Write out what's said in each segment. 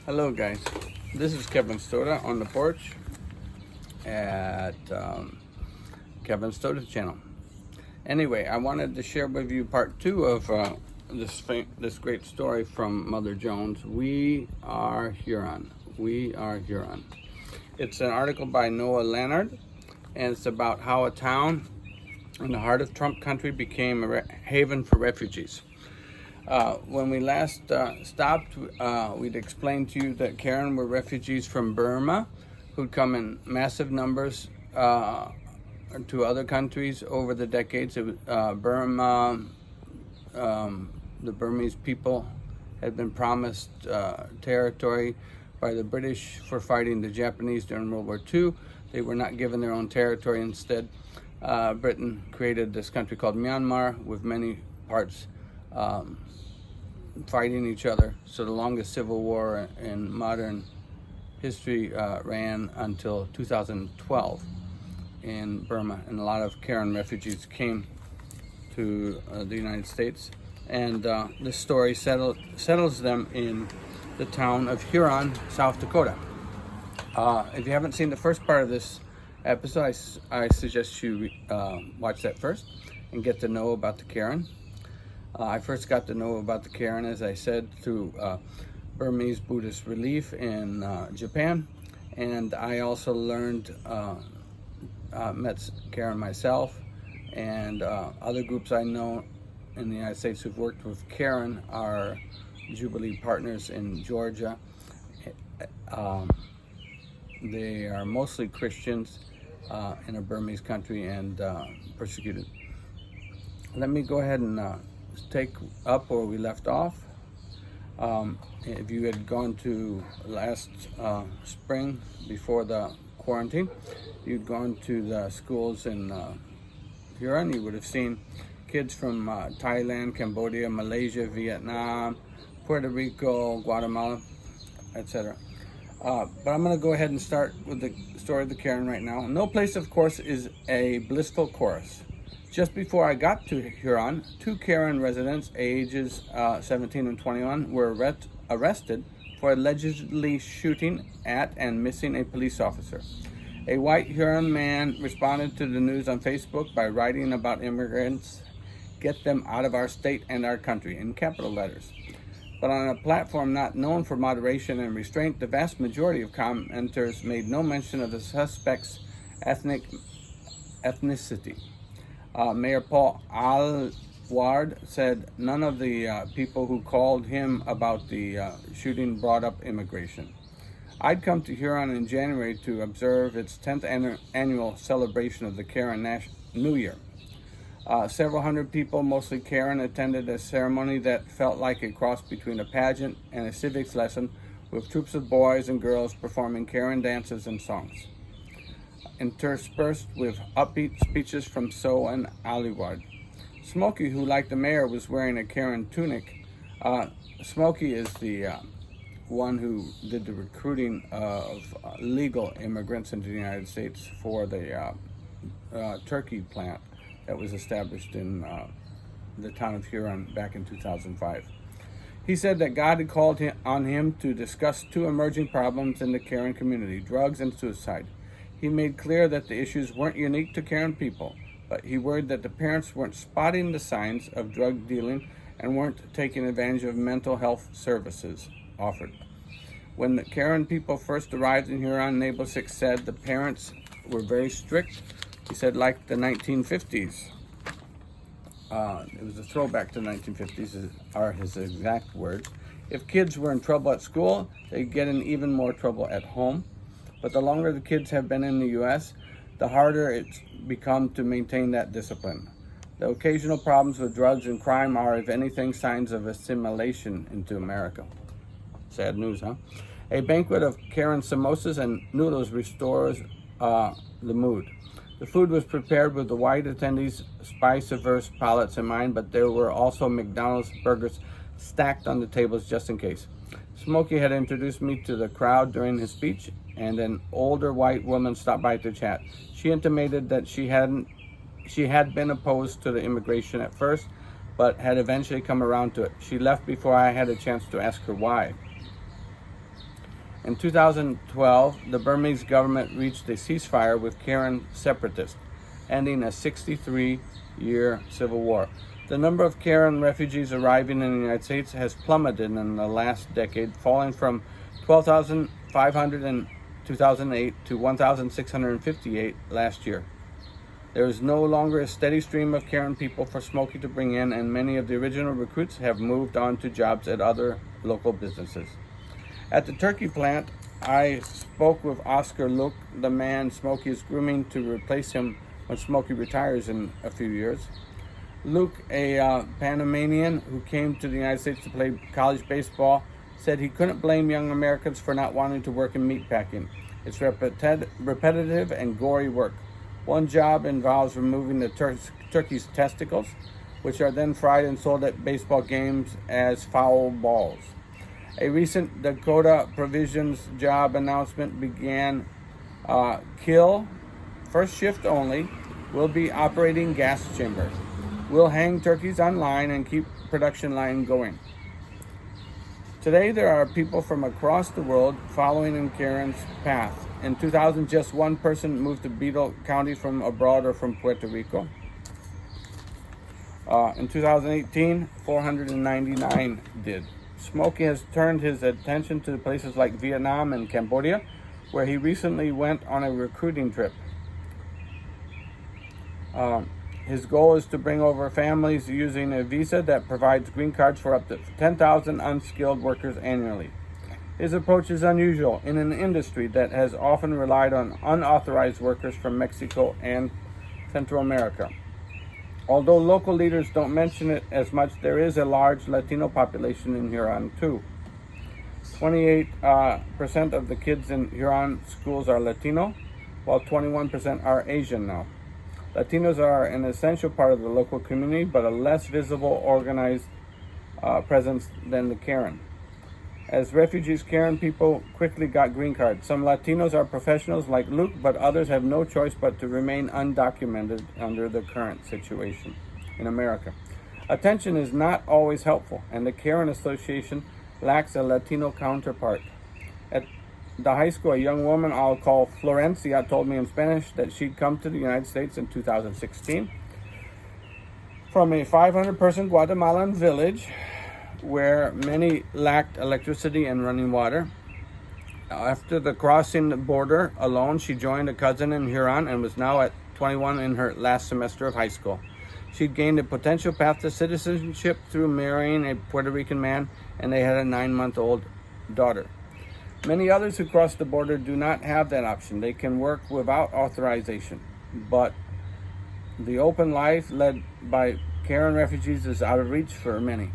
Hello guys, this is Kevin Stoda on the porch at Kevin Stoda channel. Anyway, I wanted to share with you part 2 of this great story from Mother Jones. We are Huron. We are Huron. It's an article by Noah Lazard, and it's about how a town in the heart of Trump country became a haven for refugees. When we last stopped, we'd explained to you that Karen were refugees from Burma who'd come in massive numbers to other countries over the decades. Burma, the Burmese people had been promised territory by the British for fighting the Japanese during World War II. They were not given their own territory. Instead, Britain created this country called Myanmar with many parts fighting each other. So the longest civil war in modern history ran until 2012 in Burma, and a lot of Karen refugees came to the United States, and this story settles them in the town of Huron, South Dakota. If you haven't seen the first part of this episode, I suggest you watch that first and get to know about the Karen. I first got to know about the Karen, as I said, through Burmese Buddhist relief in Japan, and I also learned, met Karen myself, and other groups I know in the United States who've worked with Karen are Jubilee Partners in Georgia. They are mostly Christians in a Burmese country and persecuted. Let me go ahead and take up where we left off. If you had gone to last spring before the quarantine, you'd gone to the schools in Huron, you would have seen kids from Thailand, Cambodia, Malaysia, Vietnam, Puerto Rico, Guatemala, etc. But I'm going to go ahead and start with the story of the Karen right now. No place, of course, is a blissful chorus. Just before I got to Huron, 2 Karen residents, ages 17 and 21, were arrested for allegedly shooting at and missing a police officer. A white Huron man responded to the news on Facebook by writing about immigrants, "Get them out of our state and our country," in capital letters. But on a platform not known for moderation and restraint, the vast majority of commenters made no mention of the suspect's ethnicity. Mayor Paul Lazard said none of the people who called him about the shooting brought up immigration. I'd come to Huron in January to observe its 10th annual celebration of the Karen New Year. Several hundred people, mostly Karen, attended a ceremony that felt like a cross between a pageant and a civics lesson, with troops of boys and girls performing Karen dances and songs, interspersed with upbeat speeches from So and Aliwad. Smokey, who like the mayor was wearing a Karen tunic, Smokey is the one who did the recruiting of legal immigrants into the United States for the turkey plant that was established in the town of Huron back in 2005. He said that God had called on him to discuss 2 emerging problems in the Karen community: drugs and suicide. He made clear that the issues weren't unique to Karen people, but he worried that the parents weren't spotting the signs of drug dealing and weren't taking advantage of mental health services offered. When the Karen people first arrived in Huron, Neighbor 6 said the parents were very strict. He said, like the 1950s. It was a throwback to the 1950s, are his exact words. If kids were in trouble at school, they'd get in even more trouble at home. But the longer the kids have been in the U.S., the harder it's become to maintain that discipline. The occasional problems with drugs and crime are, if anything, signs of assimilation into America. Sad news, huh? A banquet of Karen samosas and noodles restores the mood. The food was prepared with the white attendees' spice-averse palates in mind, but there were also McDonald's burgers stacked on the tables just in case. Smokey had introduced me to the crowd during his speech, and an older white woman stopped by to chat. She intimated that she had been opposed to the immigration at first, but had eventually come around to it. She left before I had a chance to ask her why. In 2012, the Burmese government reached a ceasefire with Karen separatists, ending a 63-year civil war. The number of Karen refugees arriving in the United States has plummeted in the last decade, falling from 12,500 in 2008 to 1,658 last year. There is no longer a steady stream of Karen people for Smokey to bring in, and many of the original recruits have moved on to jobs at other local businesses. At the turkey plant, I spoke with Oscar Luke, the man Smokey is grooming to replace him when Smokey retires in a few years. Luke, a Panamanian who came to the United States to play college baseball, said he couldn't blame young Americans for not wanting to work in meatpacking. It's repetitive and gory work. One job involves removing the turkey's testicles, which are then fried and sold at baseball games as foul balls. A recent Dakota Provisions job announcement began kill, first shift only, will be operating gas chambers. We'll hang turkeys on line and keep production line going. Today, there are people from across the world following in Karen's path. In 2000, just one person moved to Beadle County from abroad or from Puerto Rico. In 2018, 499 did. Smokey has turned his attention to places like Vietnam and Cambodia, where he recently went on a recruiting trip. His goal is to bring over families using a visa that provides green cards for up to 10,000 unskilled workers annually. His approach is unusual in an industry that has often relied on unauthorized workers from Mexico and Central America. Although local leaders don't mention it as much, there is a large Latino population in Huron too. 28% of the kids in Huron schools are Latino, while 21% are Asian now. Latinos are an essential part of the local community, but a less visible, organized presence than the Karen. As refugees, Karen people quickly got green cards. Some Latinos are professionals like Luke, but others have no choice but to remain undocumented under the current situation in America. Attention is not always helpful, and the Karen Association lacks a Latino counterpart. At the high school, a young woman I'll call Florencia told me in Spanish that she'd come to the United States in 2016 from a 500-person Guatemalan village where many lacked electricity and running water. After the crossing the border alone, she joined a cousin in Huron and was now at 21 in her last semester of high school. She'd gained a potential path to citizenship through marrying a Puerto Rican man, and they had a 9-month-old daughter. Many others who cross the border do not have that option. They can work without authorization, but the open life led by Karen refugees is out of reach for many.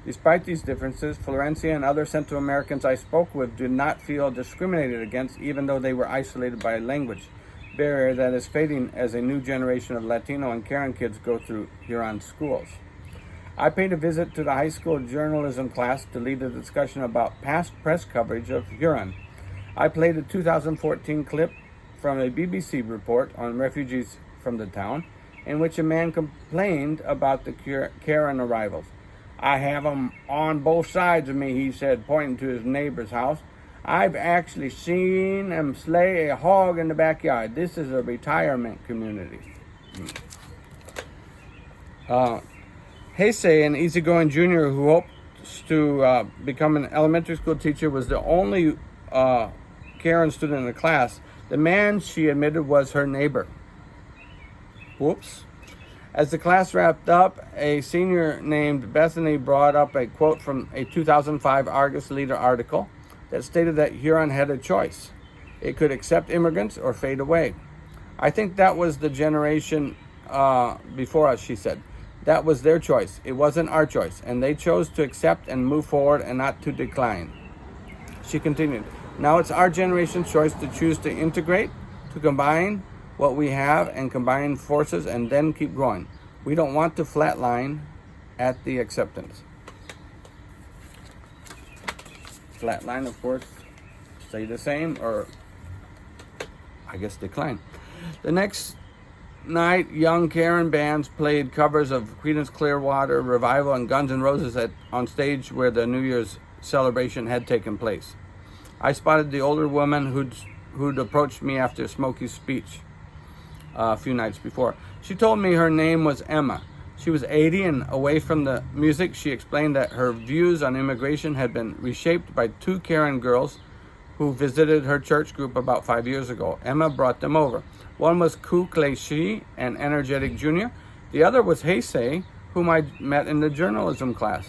Despite these differences, Florencia and other Central Americans I spoke with did not feel discriminated against, even though they were isolated by a language barrier that is fading as a new generation of Latino and Karen kids go through Huron schools. I paid a visit to the high school journalism class to lead a discussion about past press coverage of Huron. I played a 2014 clip from a BBC report on refugees from the town, in which a man complained about the Karen arrivals. "I have them on both sides of me," he said, pointing to his neighbor's house. "I've actually seen them slay a hog in the backyard. This is a retirement community." Heisei, an easygoing junior who hopes to become an elementary school teacher, was the only Karen student in the class. The man, she admitted, was her neighbor. Whoops. As the class wrapped up, a senior named Bethany brought up a quote from a 2005 Argus Leader article that stated that Huron had a choice. It could accept immigrants or fade away. "I think that was the generation before us," she said. "That was their choice. It wasn't our choice, and they chose to accept and move forward and not to decline." She continued, "Now it's our generation's choice to choose to integrate, to combine what we have and combine forces and then keep growing. We don't want to flatline at the acceptance." Flatline, of course, stay the same, or I guess decline. The next night, young Karen bands played covers of Creedence Clearwater Revival and Guns N' Roses on stage where the New Year's celebration had taken place. I spotted the older woman who'd approached me after Smokey's speech a few nights before. She told me her name was Emma. She was 80 and away from the music. She explained that her views on immigration had been reshaped by two Karen girls who visited her church group about 5 years ago. Emma brought them over. One was Ku Klay Shi, an energetic junior. The other was Heisei, whom I met in the journalism class.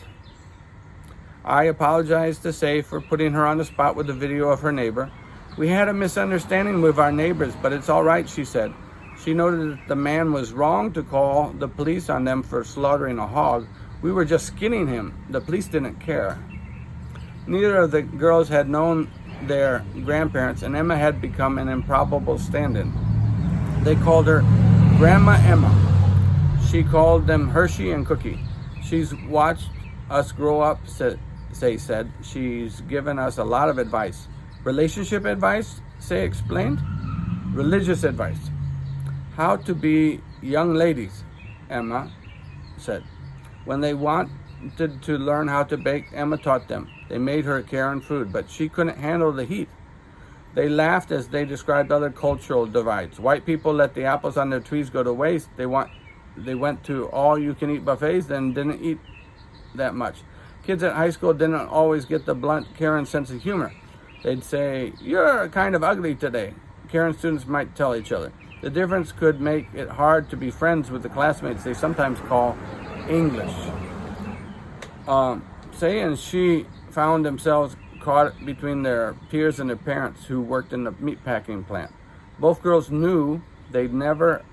I apologize to Say for putting her on the spot with the video of her neighbor. We had a misunderstanding with our neighbors, but it's all right, she said. She noted that the man was wrong to call the police on them for slaughtering a hog. We were just skinning him. The police didn't care. Neither of the girls had known their grandparents, and Emma had become an improbable stand-in. They called her Grandma Emma. She called them Hershey and Cookie. She's watched us grow up, Say said. She's given us a lot of advice. Relationship advice, Say explained. Religious advice. How to be young ladies, Emma said. When they wanted to learn how to bake, Emma taught them. They made her Karen food, but she couldn't handle the heat. They laughed as they described other cultural divides. White people let the apples on their trees go to waste. They went to all-you-can-eat buffets and didn't eat that much. Kids at high school didn't always get the blunt Karen sense of humor. They'd say, "You're kind of ugly today." Karen students might tell each other. The difference could make it hard to be friends with the classmates they sometimes call English. Say and she found themselves caught between their peers and their parents who worked in the meatpacking plant. Both girls knew they'd never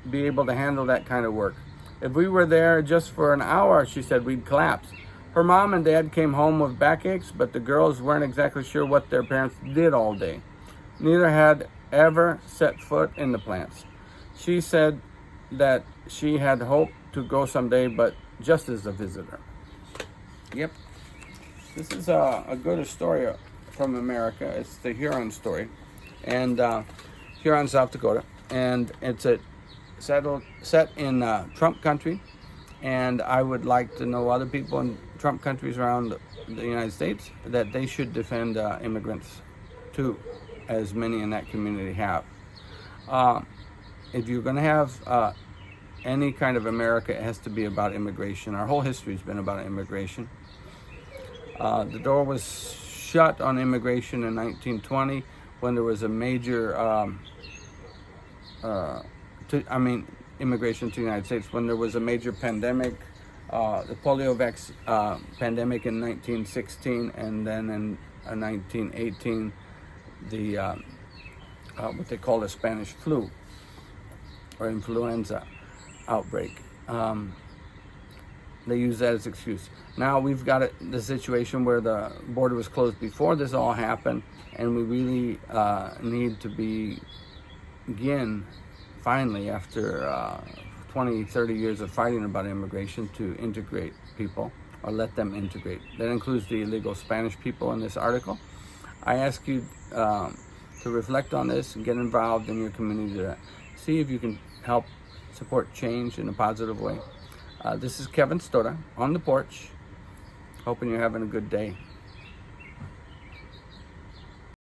be able to handle that kind of work. If we were there just for an hour, she said, we'd collapse. Her mom and dad came home with backaches, but the girls weren't exactly sure what their parents did all day. Neither had ever set foot in the plants. She said that she had hoped to go someday, but just as a visitor. Yep. This is a good story from America. It's the Huron story, and Huron, South Dakota, and it's set in Trump country. And I would like to know other people in Trump countries around the United States that they should defend immigrants too, as many in that community have. If you're going to have any kind of America, it has to be about immigration. Our whole history has been about immigration. The door was shut on immigration in 1920 when there was a major, immigration to the United States, when there was a major pandemic, the polio pandemic in 1916, and then in 1918, the what they call the Spanish flu or influenza outbreak. They use that as an excuse. Now we've got the situation where the border was closed before this all happened, and we really need to begin finally, after 20, 30 years of fighting about immigration, to integrate people, or let them integrate. That includes the illegal Spanish people in this article. I ask you to reflect on this and get involved in your community to see if you can help support change in a positive way. This is Kevin Stoda on the porch, hoping you're having a good day.